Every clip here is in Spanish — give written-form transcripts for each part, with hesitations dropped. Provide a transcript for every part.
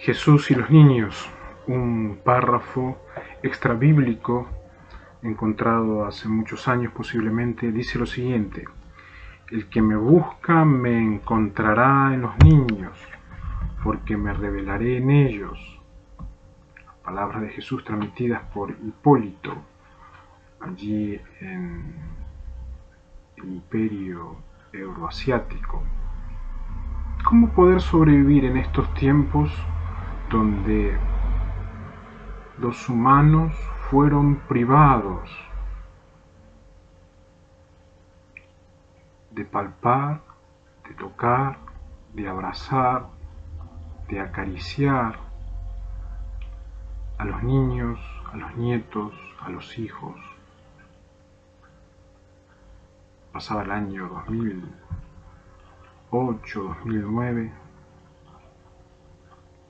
Jesús y los niños, un párrafo extrabíblico encontrado hace muchos años posiblemente, dice lo siguiente: el que me busca me encontrará en los niños, porque me revelaré en ellos. Palabras de Jesús transmitidas por Hipólito, allí en el imperio euroasiático. ¿Cómo poder sobrevivir en estos tiempos donde los humanos fueron privados de palpar, de tocar, de abrazar, de acariciar a los niños, a los nietos, a los hijos? Pasaba el año 2008, 2009,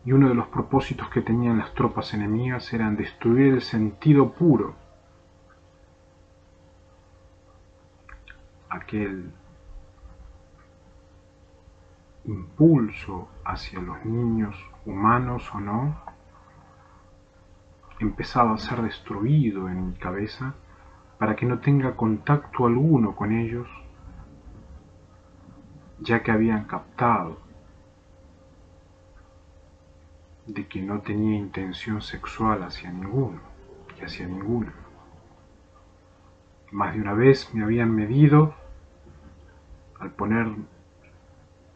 y uno de los propósitos que tenían las tropas enemigas eran destruir el sentido puro, aquel impulso hacia los niños, humanos o no, empezaba a ser destruido en mi cabeza para que no tenga contacto alguno con ellos, ya que habían captado de que no tenía intención sexual hacia ninguno y hacia ninguna. Más de una vez me habían medido al poner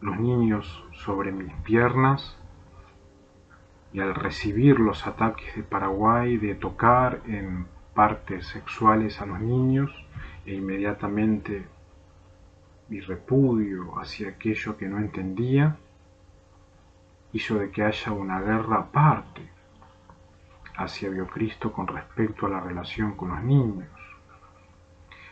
los niños sobre mis piernas y al recibir los ataques de Paraguay de tocar en partes sexuales a los niños, e inmediatamente mi repudio hacia aquello que no entendía hizo de que haya una guerra aparte hacia Biocristo con respecto a la relación con los niños.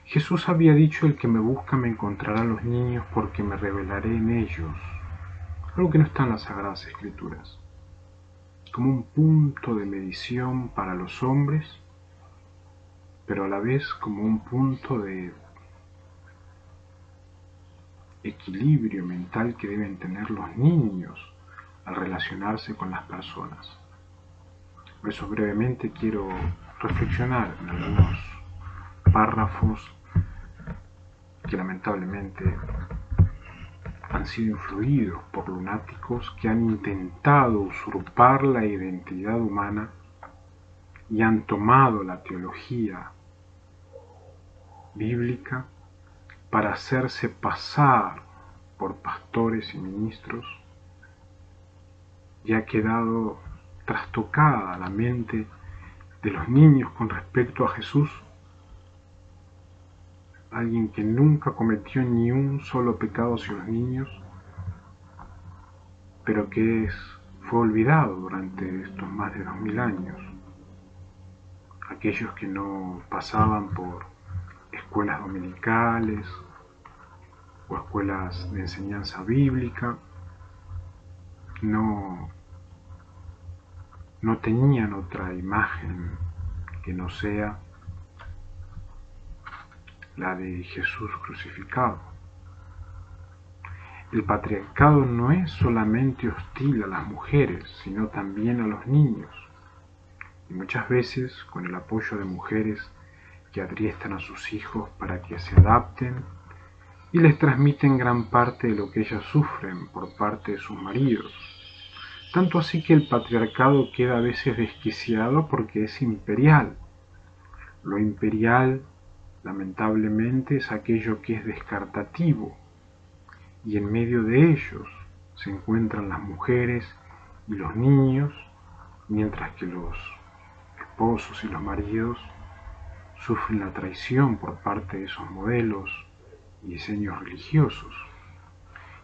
Jesús había dicho: el que me busca me encontrará a los niños, porque me revelaré en ellos, algo que no está en las Sagradas Escrituras, como un punto de medición para los hombres, pero a la vez como un punto de equilibrio mental que deben tener los niños al relacionarse con las personas. Por eso brevemente quiero reflexionar en algunos párrafos que lamentablemente han sido influidos por lunáticos que han intentado usurpar la identidad humana y han tomado la teología bíblica para hacerse pasar por pastores y ministros, y ha quedado trastocada la mente de los niños con respecto a Jesús, alguien que nunca cometió ni un solo pecado hacia los niños, pero que fue olvidado durante estos más de 2000 años. Aquellos que no pasaban por escuelas dominicales o escuelas de enseñanza bíblica no tenían otra imagen que no sea la de Jesús crucificado. El patriarcado no es solamente hostil a las mujeres, sino también a los niños, y muchas veces con el apoyo de mujeres que adriestan a sus hijos para que se adapten y les transmiten gran parte de lo que ellas sufren por parte de sus maridos. Tanto así que el patriarcado queda a veces desquiciado porque es imperial. Lo imperial, lamentablemente, es aquello que es descartativo, y en medio de ellos se encuentran las mujeres y los niños, mientras que los esposos y los maridos sufren la traición por parte de esos modelos y diseños religiosos.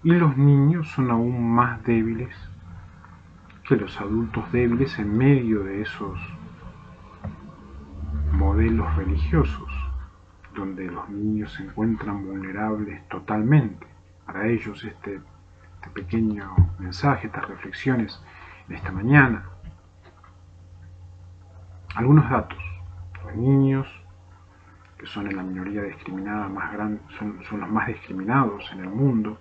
Y los niños son aún más débiles que los adultos débiles en medio de esos modelos religiosos, donde los niños se encuentran vulnerables totalmente. Para ellos este pequeño mensaje, estas reflexiones de esta mañana. Algunos datos. Los niños, que son en la minoría discriminada más grande, son los más discriminados en el mundo,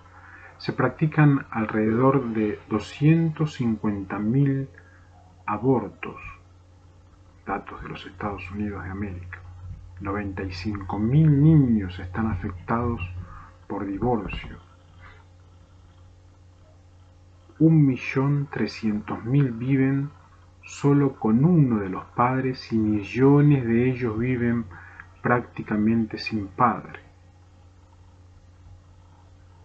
se practican alrededor de 250.000 abortos, datos de los Estados Unidos de América. 95.000 niños están afectados por divorcio. 1.300.000 viven solo con uno de los padres y millones de ellos viven prácticamente sin padre.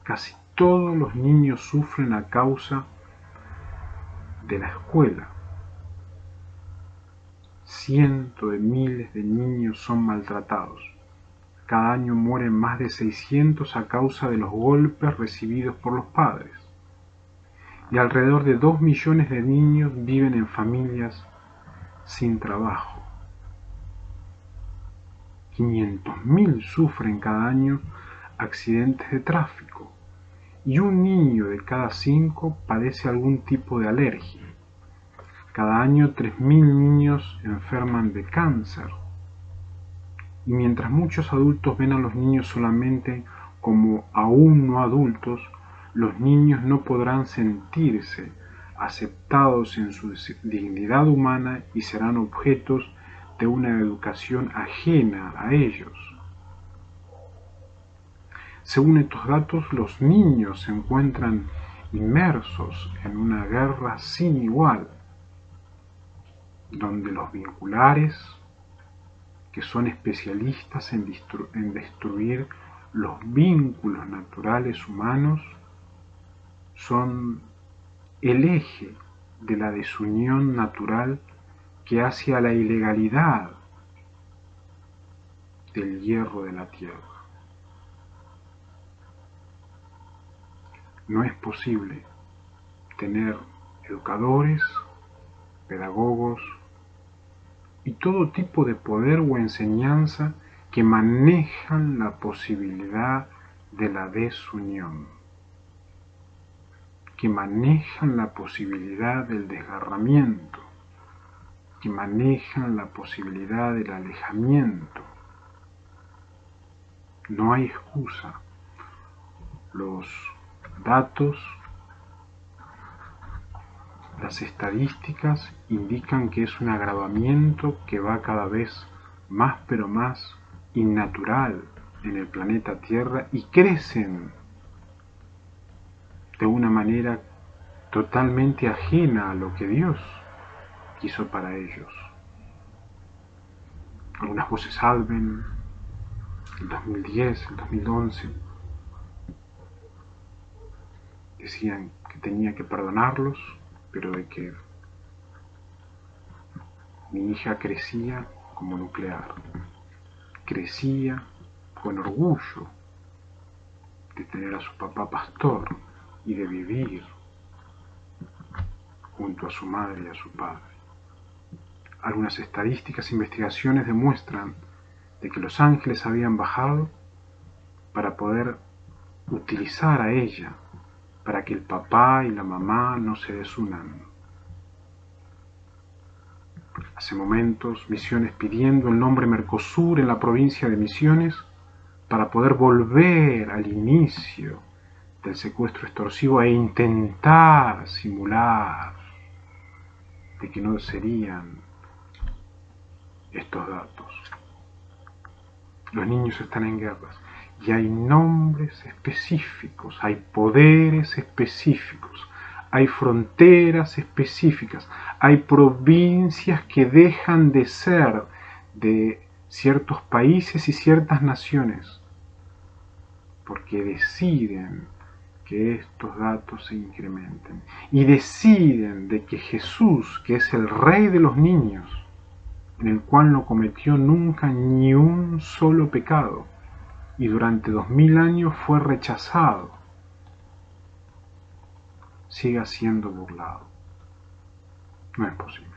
Casi todos los niños sufren a causa de la escuela. Cientos de miles de niños son maltratados. Cada año mueren más de 600 a causa de los golpes recibidos por los padres. Y alrededor de 2 millones de niños viven en familias sin trabajo. 500.000 sufren cada año accidentes de tráfico y un niño de cada 5 padece algún tipo de alergia. Cada año 3.000 niños enferman de cáncer. Y mientras muchos adultos ven a los niños solamente como aún no adultos, los niños no podrán sentirse aceptados en su dignidad humana y serán objetos de una educación ajena a ellos. Según estos datos, los niños se encuentran inmersos en una guerra sin igual, donde los vinculares, que son especialistas en destruir los vínculos naturales humanos, son el eje de la desunión natural que hace a la ilegalidad del hierro de la tierra. No es posible tener educadores, pedagogos y todo tipo de poder o enseñanza que manejan la posibilidad de la desunión, que manejan la posibilidad del desgarramiento, que manejan la posibilidad del alejamiento. No hay excusa. Los datos, las estadísticas indican que es un agravamiento que va cada vez más pero más innatural en el planeta Tierra y crecen de una manera totalmente ajena a lo que Dios quiso para ellos. Algunas voces salven el 2010, el 2011, decían que tenía que perdonarlos, pero de que mi hija crecía como nuclear, crecía con orgullo de tener a su papá pastor y de vivir junto a su madre y a su padre. Algunas estadísticas e investigaciones demuestran de que los ángeles habían bajado para poder utilizar a ella, para que el papá y la mamá no se desunan. Hace momentos, Misiones pidiendo el nombre Mercosur en la provincia de Misiones para poder volver al inicio del secuestro extorsivo e intentar simular de que no serían estos datos. Los niños están en guerras y hay nombres específicos, hay poderes específicos, hay fronteras específicas, hay provincias que dejan de ser de ciertos países y ciertas naciones porque deciden que estos datos se incrementen y deciden de que Jesús, que es el Rey de los niños, en el cual no cometió nunca ni un solo pecado y durante 2000 años fue rechazado, siga siendo burlado. No es posible.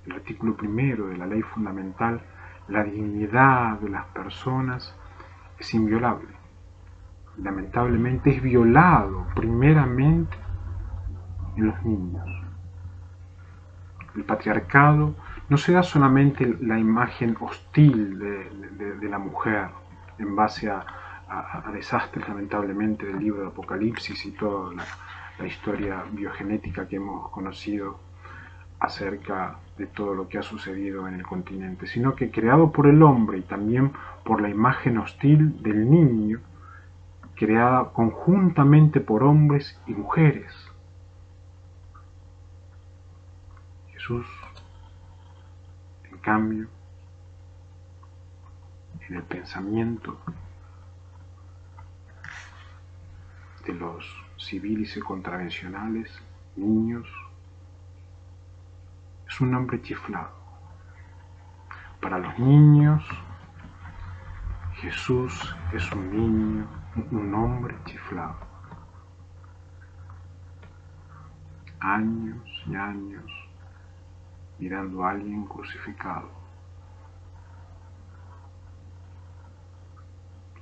El artículo 1 de la ley fundamental, la dignidad de las personas es inviolable. Lamentablemente es violado primeramente en los niños. El patriarcado no se da solamente la imagen hostil de la mujer en base a a desastres, lamentablemente, del libro de Apocalipsis y toda la historia biogenética que hemos conocido acerca de todo lo que ha sucedido en el continente, sino que creado por el hombre y también por la imagen hostil del niño, creada conjuntamente por hombres y mujeres. Jesús, en cambio, en el pensamiento de los civiles y contravencionales, niños, es un hombre chiflado. Para los niños, Jesús es un niño, un hombre chiflado. Años y años mirando a alguien crucificado.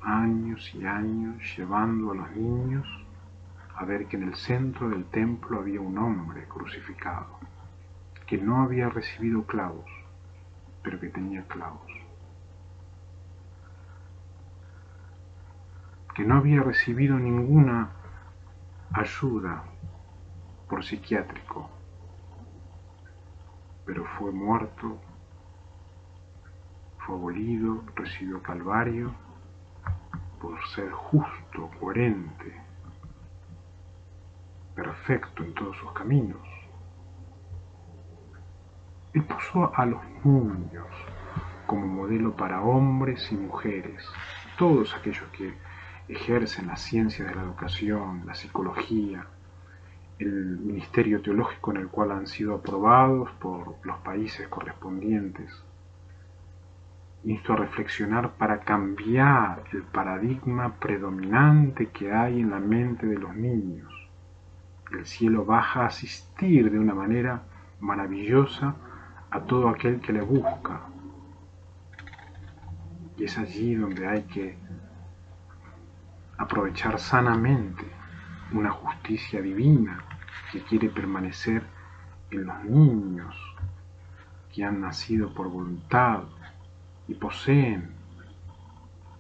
Años y años llevando a los niños a ver que en el centro del templo había un hombre crucificado, que no había recibido clavos, pero que tenía clavos, que no había recibido ninguna ayuda por psiquiátrico, pero fue muerto, fue abolido, recibió calvario por ser justo, coherente, perfecto en todos sus caminos. Él puso a los niños como modelo para hombres y mujeres, todos aquellos que ejercen las ciencias de la educación, la psicología, el ministerio teológico en el cual han sido aprobados por los países correspondientes. Insto a reflexionar para cambiar el paradigma predominante que hay en la mente de los niños. El cielo baja a asistir de una manera maravillosa a todo aquel que le busca. Y es allí donde hay que aprovechar sanamente una justicia divina que quiere permanecer en los niños que han nacido por voluntad y poseen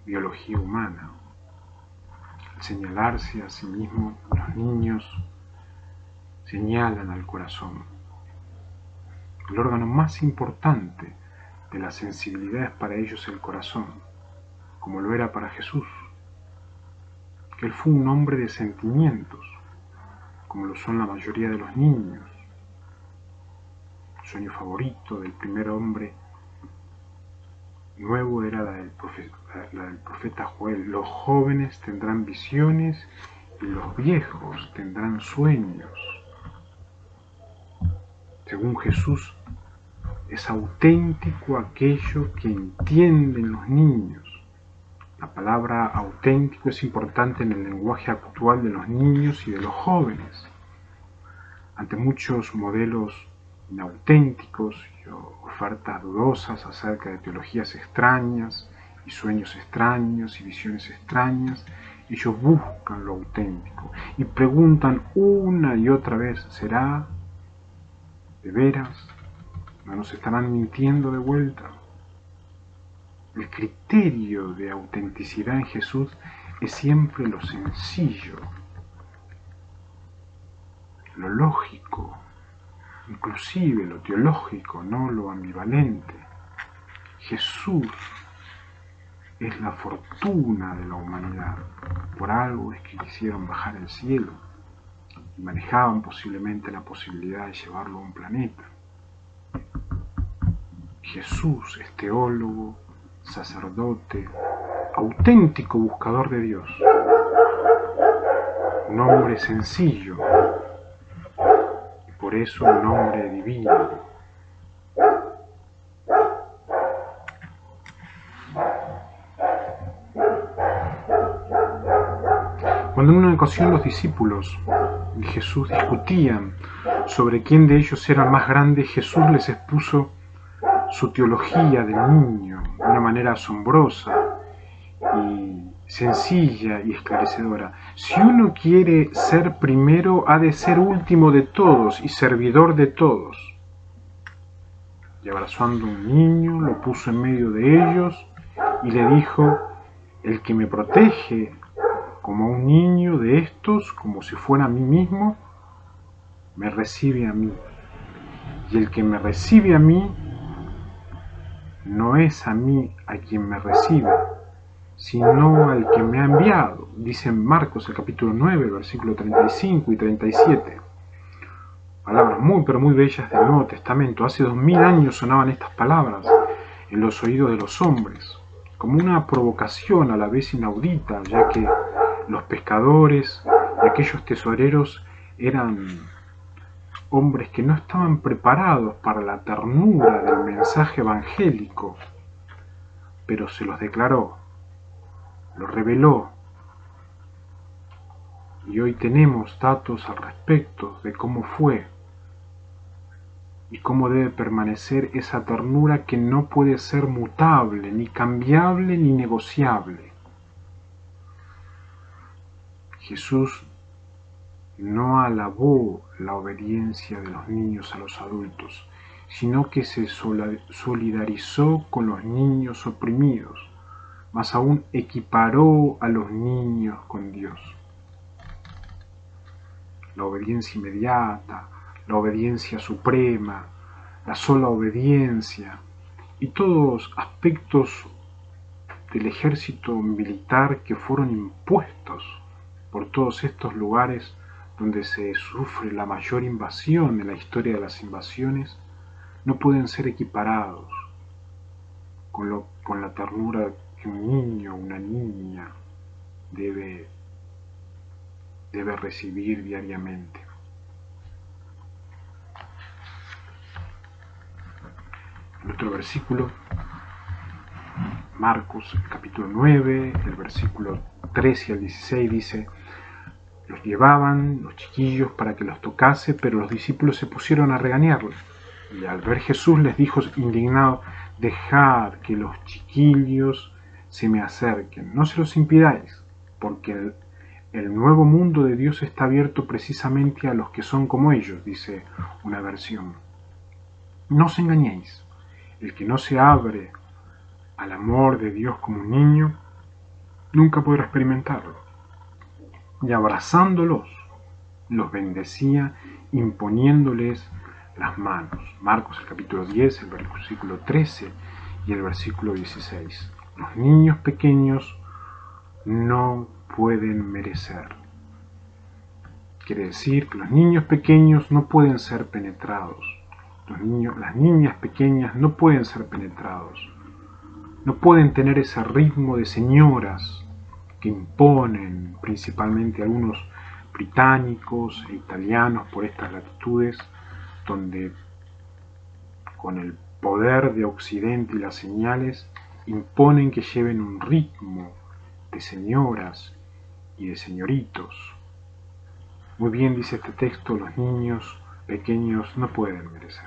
biología humana. Al señalarse a sí mismos, los niños señalan al corazón, el órgano más importante de la sensibilidad es para ellos el corazón, como lo era para Jesús, que él fue un hombre de sentimientos, como lo son la mayoría de los niños. El sueño favorito del primer hombre nuevo era la del profeta Joel: los jóvenes tendrán visiones y los viejos tendrán sueños. Según Jesús, es auténtico aquello que entienden los niños. La palabra auténtico es importante en el lenguaje actual de los niños y de los jóvenes. Ante muchos modelos inauténticos y ofertas dudosas acerca de teologías extrañas y sueños extraños y visiones extrañas, ellos buscan lo auténtico y preguntan una y otra vez: ¿será de veras? ¿No nos estarán mintiendo de vuelta? El criterio de autenticidad en Jesús es siempre lo sencillo, lo lógico, inclusive lo teológico, no lo ambivalente. Jesús es la fortuna de la humanidad. Por algo es que quisieron bajar al cielo y manejaban posiblemente la posibilidad de llevarlo a un planeta. Jesús es teólogo, sacerdote, auténtico buscador de Dios, un hombre sencillo y por eso un hombre divino. Cuando en una ocasión los discípulos de Jesús discutían sobre quién de ellos era más grande, Jesús les expuso su teología del niño de una manera asombrosa y sencilla y esclarecedora. Si uno quiere ser primero, ha de ser último de todos y servidor de todos. Y abrazando a un niño, lo puso en medio de ellos y le dijo: El que me protege como a un niño de estos, como si fuera a mí mismo, me recibe a mí. Y el que me recibe a mí, no es a mí a quien me recibe, sino al que me ha enviado. Dice en Marcos el capítulo 9, versículos 35 y 37. Palabras muy pero muy bellas del Nuevo Testamento. Hace 2000 años sonaban estas palabras en los oídos de los hombres, como una provocación a la vez inaudita, ya que los pescadores y aquellos tesoreros eran hombres que no estaban preparados para la ternura del mensaje evangélico, pero se los declaró, lo reveló, y hoy tenemos datos al respecto de cómo fue y cómo debe permanecer esa ternura que no puede ser mutable, ni cambiable, ni negociable. Jesús no alabó la obediencia de los niños a los adultos, sino que se solidarizó con los niños oprimidos, más aún equiparó a los niños con Dios. La obediencia inmediata, la obediencia suprema, la sola obediencia y todos aspectos del ejército militar que fueron impuestos por todos estos lugares donde se sufre la mayor invasión en la historia de las invasiones, no pueden ser equiparados con la ternura que un niño o una niña debe recibir diariamente. En otro versículo, Marcos, el capítulo 9, el versículo 13 al 16 dice: los llevaban los chiquillos para que los tocase, pero los discípulos se pusieron a regañarlos. Y al ver Jesús les dijo indignado: dejad que los chiquillos se me acerquen, no se los impidáis, porque el nuevo mundo de Dios está abierto precisamente a los que son como ellos, dice una versión. No os engañéis, el que no se abre al amor de Dios como un niño, nunca podrá experimentarlo. Y abrazándolos, los bendecía imponiéndoles las manos. Marcos el capítulo 10, el versículo 13 y el versículo 16. Los niños pequeños no pueden merecer. Quiere decir que los niños pequeños no pueden ser penetrados. Las niñas pequeñas no pueden ser penetrados. No pueden tener ese ritmo de señoras que imponen principalmente algunos británicos e italianos por estas latitudes, donde con el poder de Occidente y las señales imponen que lleven un ritmo de señoras y de señoritos. Muy bien dice este texto, los niños pequeños no pueden merecer.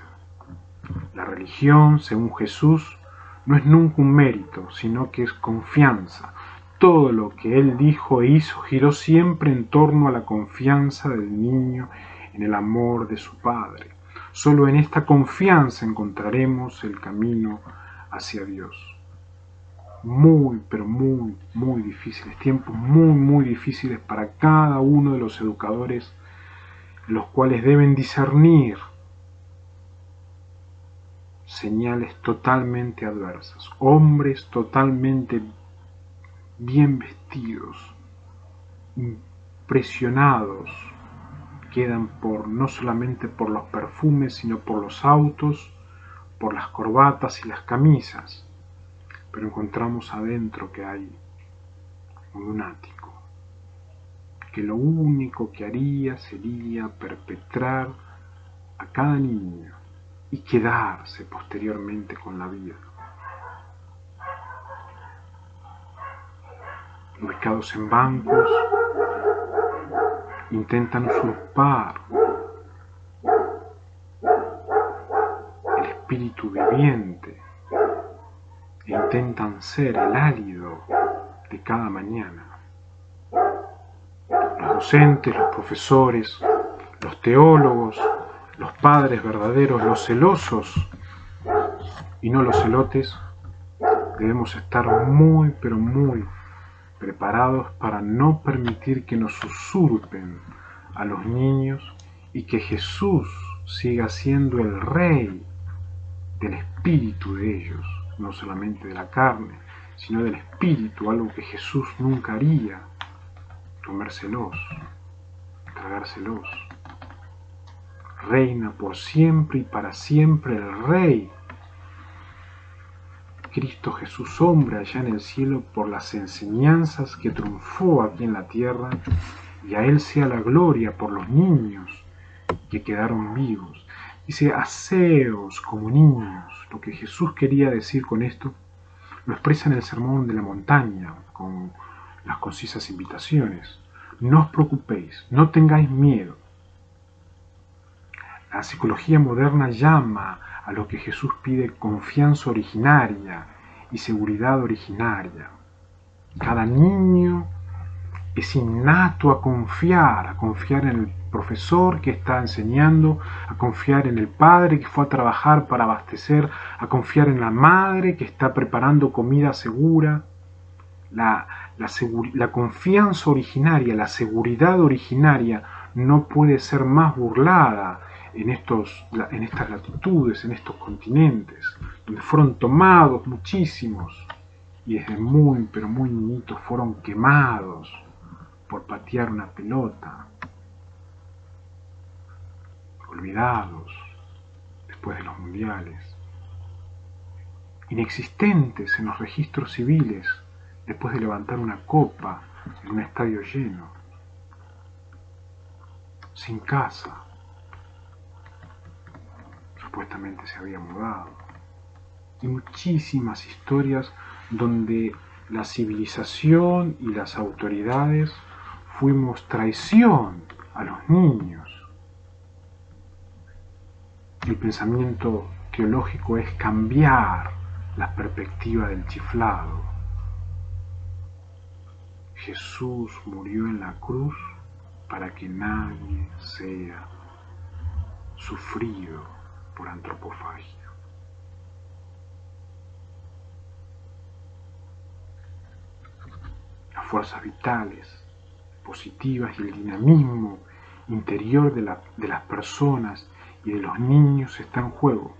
La religión, según Jesús, no es nunca un mérito, sino que es confianza. Todo lo que él dijo e hizo giró siempre en torno a la confianza del niño en el amor de su padre. Solo en esta confianza encontraremos el camino hacia Dios. Muy, pero muy, muy difíciles, tiempos muy, muy difíciles para cada uno de los educadores, los cuales deben discernir señales totalmente adversas, hombres totalmente bien vestidos, impresionados, quedan no solamente por los perfumes, sino por los autos, por las corbatas y las camisas, pero encontramos adentro que hay un lunático, que lo único que haría sería perpetrar a cada niño y quedarse posteriormente con la vida. Ubicados en bancos, intentan usurpar el espíritu viviente e intentan ser el hálito de cada mañana. Los docentes, los profesores, los teólogos, los padres verdaderos, los celosos y no los celotes, debemos estar muy, pero muy preparados para no permitir que nos usurpen a los niños y que Jesús siga siendo el rey del espíritu de ellos, no solamente de la carne, sino del espíritu, algo que Jesús nunca haría, comérselos, tragárselos. Reina por siempre y para siempre el Rey, Cristo Jesús hombre allá en el cielo, por las enseñanzas que triunfó aquí en la tierra, y a Él sea la gloria por los niños que quedaron vivos. Dice, haceos como niños. Lo que Jesús quería decir con esto lo expresa en el Sermón de la Montaña, con las concisas invitaciones. No os preocupéis, no tengáis miedo. La psicología moderna llama a lo que Jesús pide confianza originaria y seguridad originaria. Cada niño es innato a confiar en el profesor que está enseñando, a confiar en el padre que fue a trabajar para abastecer, a confiar en la madre que está preparando comida segura. La confianza originaria, la seguridad originaria no puede ser más burlada en estas latitudes, en estos continentes, donde fueron tomados muchísimos y desde muy, pero muy niñitos fueron quemados por patear una pelota, olvidados después de los mundiales, inexistentes en los registros civiles después de levantar una copa en un estadio lleno, sin casa, supuestamente se había mudado, y muchísimas historias donde la civilización y las autoridades fuimos traición a los niños. El pensamiento teológico es cambiar la perspectiva del chiflado. Jesús murió en la cruz para que nadie sea sufrido por antropofagia. Las fuerzas vitales, positivas y el dinamismo interior de las personas y de los niños está en juego.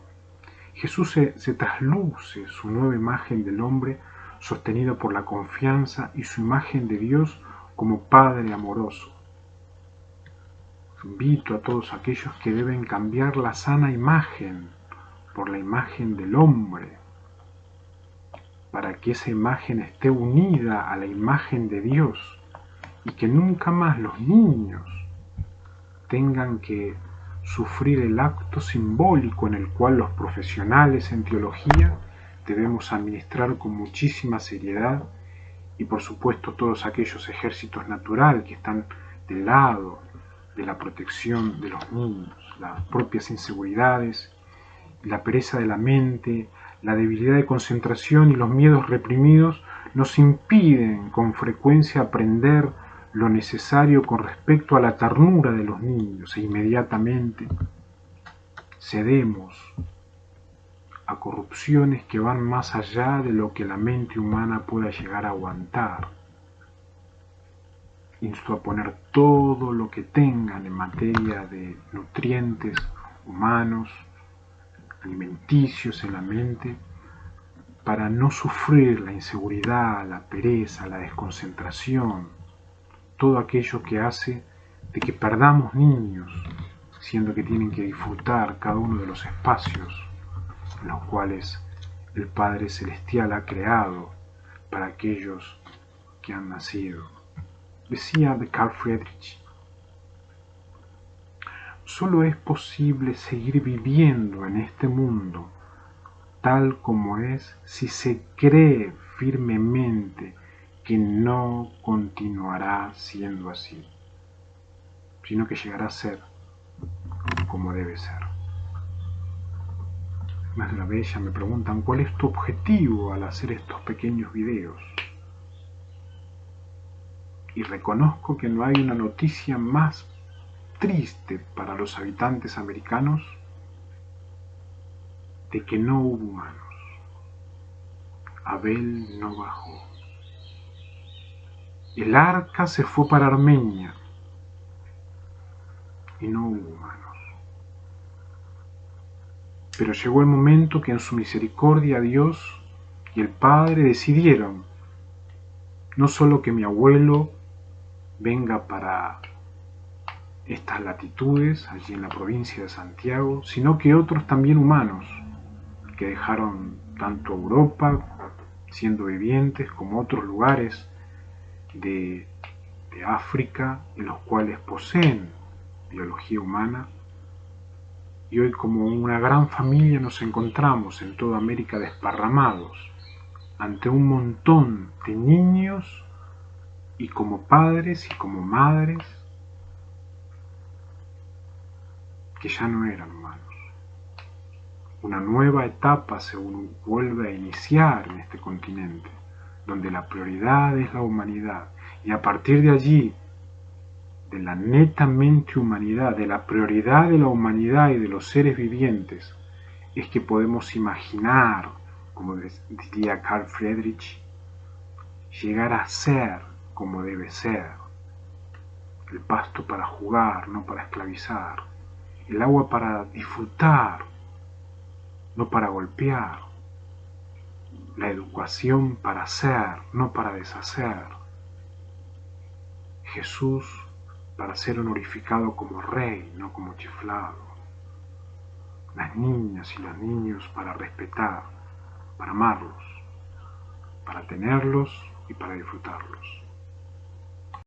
Jesús se trasluce su nueva imagen del hombre sostenido por la confianza y su imagen de Dios como Padre amoroso. Invito a todos aquellos que deben cambiar la sana imagen por la imagen del hombre, para que esa imagen esté unida a la imagen de Dios y que nunca más los niños tengan que sufrir el acto simbólico en el cual los profesionales en teología debemos administrar con muchísima seriedad, y por supuesto todos aquellos ejércitos naturales que están del lado de la protección de los niños, las propias inseguridades, la pereza de la mente, la debilidad de concentración y los miedos reprimidos nos impiden con frecuencia aprender lo necesario con respecto a la ternura de los niños, e inmediatamente cedemos a corrupciones que van más allá de lo que la mente humana pueda llegar a aguantar. Insto a poner todo lo que tengan en materia de nutrientes humanos, alimenticios en la mente, para no sufrir la inseguridad, la pereza, la desconcentración, todo aquello que hace de que perdamos niños, siendo que tienen que disfrutar cada uno de los espacios en los cuales el Padre Celestial ha creado para aquellos que han nacido. Decía de Carl Friedrich, solo es posible seguir viviendo en este mundo tal como es si se cree firmemente que no continuará siendo así, sino que llegará a ser como debe ser. Más de una vez ya me preguntan cuál es tu objetivo al hacer estos pequeños videos. Y reconozco que no hay una noticia más triste para los habitantes americanos de que no hubo humanos. Abel no bajó. El arca se fue para Armenia y no hubo humanos. Pero llegó el momento que en su misericordia Dios y el Padre decidieron no solo que mi abuelo venga para estas latitudes, allí en la provincia de Santiago, sino que otros también humanos, que dejaron tanto Europa, siendo vivientes, como otros lugares de África, en los cuales poseen biología humana, y hoy como una gran familia nos encontramos en toda América desparramados, ante un montón de niños y como padres y como madres que ya no eran humanos. Una nueva etapa se vuelve a iniciar en este continente, donde la prioridad es la humanidad, y a partir de allí, de la netamente humanidad, de la prioridad de la humanidad y de los seres vivientes, es que podemos imaginar, como diría Carl Friedrich, llegar a ser como debe ser, el pasto para jugar, no para esclavizar, el agua para disfrutar, no para golpear, la educación para hacer, no para deshacer, Jesús para ser honorificado como rey, no como chiflado, las niñas y los niños para respetar, para amarlos, para tenerlos y para disfrutarlos.